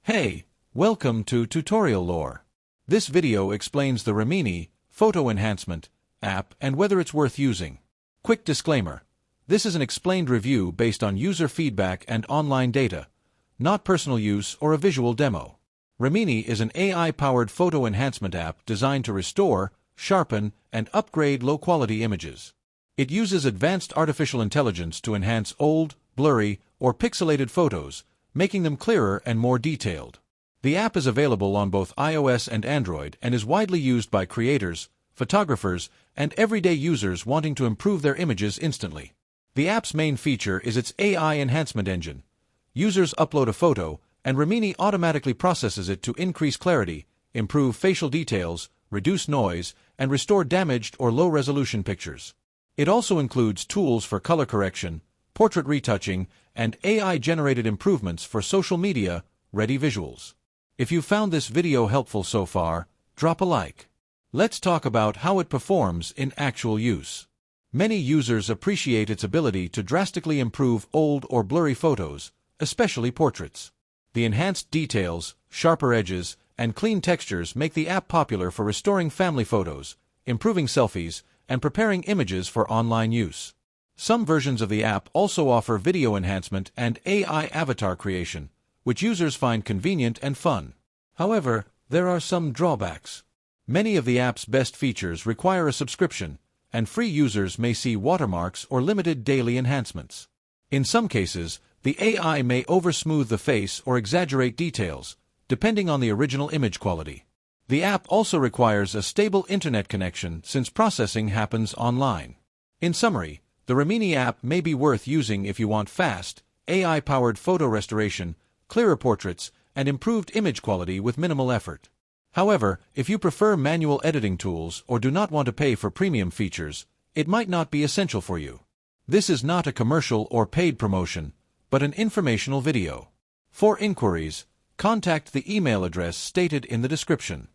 Hey, welcome to Tutorial Lore. This video explains the Remini Photo Enhancement app and whether it's worth using. Quick disclaimer. This is an explained review based on user feedback and online data, not personal use or a visual demo. Remini is an AI-powered photo enhancement app designed to restore, sharpen, and upgrade low-quality images. It uses advanced artificial intelligence to enhance old, blurry, or pixelated photos, making them clearer and more detailed. The app is available on both iOS and Android and is widely used by creators, photographers, and everyday users wanting to improve their images instantly. The app's main feature is its AI enhancement engine. Users upload a photo, and Remini automatically processes it to increase clarity, improve facial details, reduce noise, and restore damaged or low-resolution pictures. It also includes tools for color correction, portrait retouching, and AI-generated improvements for social media-ready visuals. If you found this video helpful so far, drop a like. Let's talk about how it performs in actual use. Many users appreciate its ability to drastically improve old or blurry photos, especially portraits. The enhanced details, sharper edges, and clean textures make the app popular for restoring family photos, improving selfies, and preparing images for online use. Some versions of the app also offer video enhancement and AI avatar creation, which users find convenient and fun. However, there are some drawbacks. Many of the app's best features require a subscription, and free users may see watermarks or limited daily enhancements. In some cases, the AI may oversmooth the face or exaggerate details, depending on the original image quality. The app also requires a stable internet connection since processing happens online. In summary, the Remini app may be worth using if you want fast, AI-powered photo restoration, clearer portraits, and improved image quality with minimal effort. However, if you prefer manual editing tools or do not want to pay for premium features, it might not be essential for you. This is not a commercial or paid promotion, but an informational video. For inquiries, contact the email address stated in the description.